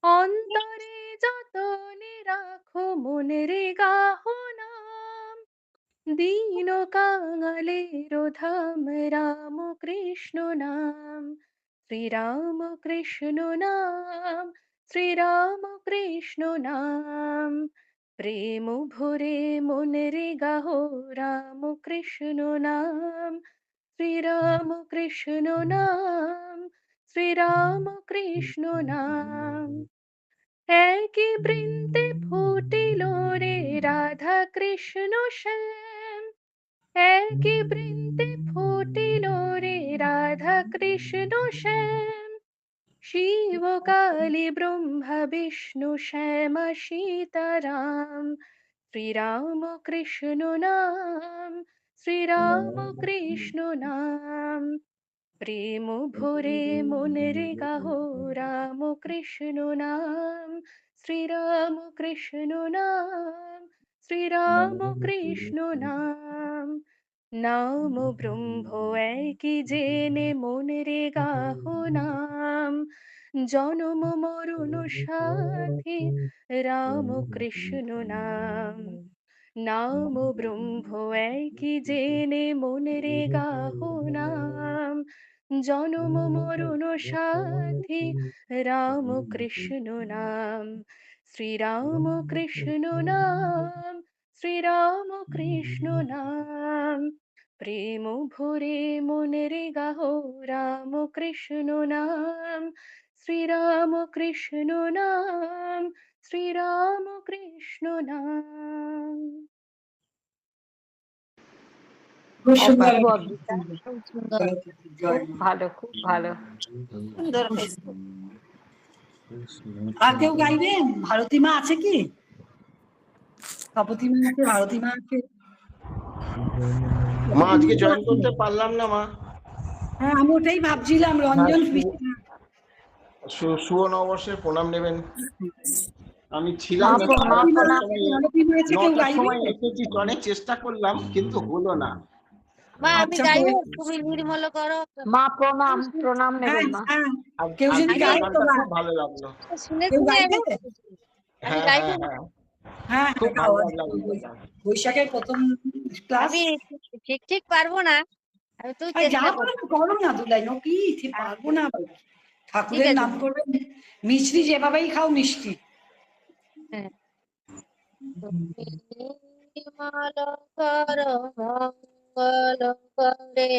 অন্তরে যতনে রাখো মনের গাহ নাম। দীন কাঙালের ধাম রাম কৃষ্ণ নাম, শ্রীরাম কৃষ্ণ নাম, শ্রীরাম কৃষ্ণ নাম। প্রেম ভরে মনের গাহ রাম কৃষ্ণ নাম, শ্রীরাম কৃষ্ণ নাম, শ্রীরাম কৃষ্ণ নাম। একই বৃন্তে ফুটিল রে রাধা কৃষ্ণ শ্যাম, একই বৃন্তে ফুটিল রে রাধা কৃষ্ণ শ্যাম। শিব কালী ব্রহ্মা বিষ্ণু শ্যাম সীতারাম, শ্রীরাম কৃষ্ণ নাম, শ্রীরাম কৃষ্ণ নাম। প্রেম ভরে মনের গাহ রাম কৃষ্ণ নাম, শ্রীরাম কৃষ্ণ নাম, শ্রীরাম কৃষ্ণ নাম। নাম ব্রহ্ম একই জেনে মনের গাহ নাম, জনম মরণ সাথী রাম কৃষ্ণ নাম। নাম ব্রহ্ম একই জেনে মনের গাহ নাম, জনম মরণ সাথী রাম কৃষ্ণ নাম, শ্রীরাম কৃষ্ণ নাম, শ্রীরাম কৃষ্ণ নাম। প্রেম ভরে মনের গাহ রাম কৃষ্ণ নাম, শ্রীরাম কৃষ্ণ নাম, শ্রীরাম কৃষ্ণ নাম। খুব সুন্দর, অপূর্ব অদ্ভুত, খুব সুন্দর। খুব ভালো, খুব ভালো, সুন্দর খুব হয়েছে। আর কেউ গাইবেন? ভারতীমা আছে কি? তপতিমা আছে, ভারতীমা আছে। মা আজকে জয়েন করতে পারলাম না মা। হ্যাঁ, আমি ওটাই ভাবছিলাম, রঞ্জন শুভ নববর্ষের প্রণাম নেবেন। আমি ছিলাম মা প্রণাম। ভারতীমা আছে, কেউ 9টার গাইবে? সময় এসেছি, অনেক চেষ্টা করলাম কিন্তু হলো না। মা আমি আচ্ছা, গাইবো, তুমি নির্মল করো। মা প্রণাম, প্রণাম হ্যাঁ নেবেন মা। হ্যাঁ, কেউ যদি আজকের গায় তো গানটা গান। খুব ভালো লাগলো। শুনে কেউ শুনে গাইবে? আমি হ্যাঁ গাইবো। হ্যাঁ হ্যাঁ, হ্যাঁ খুব হ্যাঁ, ভালো গাও। লাগলো। বৈশাখের প্রথম ক্লাস। আমি ঠিক ঠিক পারবো না, আমি তুই যা চেষ্টা পারো করবো। করো না দুলাই, কি ঠিক পারবো না। ঠাকুরের আছে। নাম করবে, মিষ্টি যেভাবেই খাও মিষ্টি। হ্যাঁ। তুমি নির্মল কর মঙ্গল করে,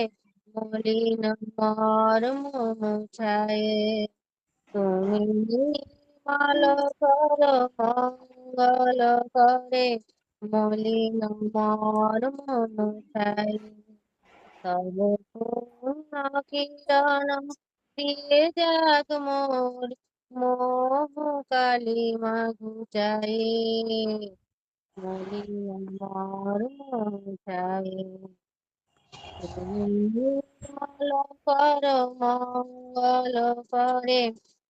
মলিন মর্ম মুছায়ে। তুমি নির্মল কর মঙ্গল করে, মলিন মর্ম মুছায়ে। তব পূর্ণ কিরণ দিয়ে যাক মোর মোহ কালিমা ঘুচায়ে। মলিন মর্ম মুছায়ে। তুমি নির্মল কর মঙ্গল করে,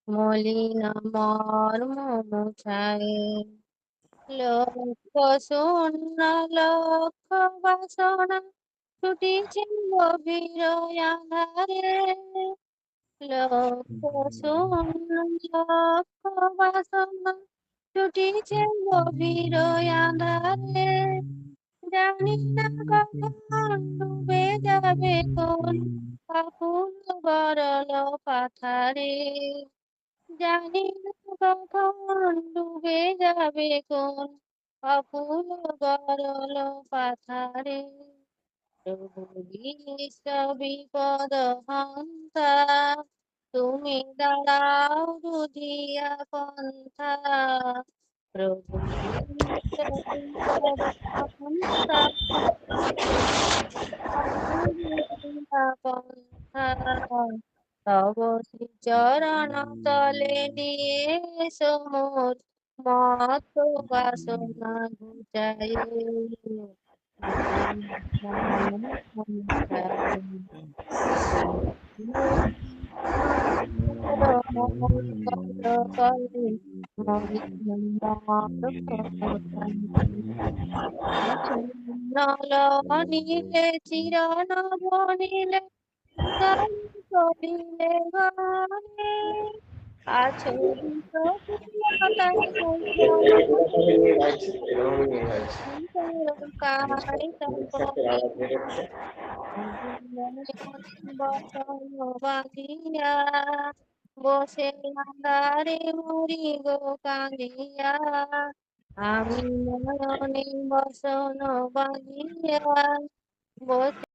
মলিন মর্ম মুছায়ে। লক্ষ শূন্য লক্ষ বাসনা ছুটিছে গভীর আঁধারে। লক্ষ শূন্য লক্ষ বাসনা ছুটিছে গভীর আঁধারে। জানি না কখন ডুবে যাবে কোন আকুল গরল পাথারে। জানি না কখন ডুবে যাবে কোন অকুল গরল পাথারে। প্রভু বিশ্ব বিপদ হন্তা, তুমি দাঁড়াও রুধিয়া পন্থা। প্রভু বিশ্ব বিপদ হন্তা, রুধিয়া পন্থা। তব চরণ তলে নিয়ে এসো মোর মত বাসনা ঘুচাই। নল নীলে চির নবনীলে গান করিলে গানে। আছড়িত প্রিয়তার কায় তপনে। বসন বাঁধিয়া বসে আন্ধারে মরি গো কাঁদিয়া। আমি নয়নে বসন বাঁধিয়া বসে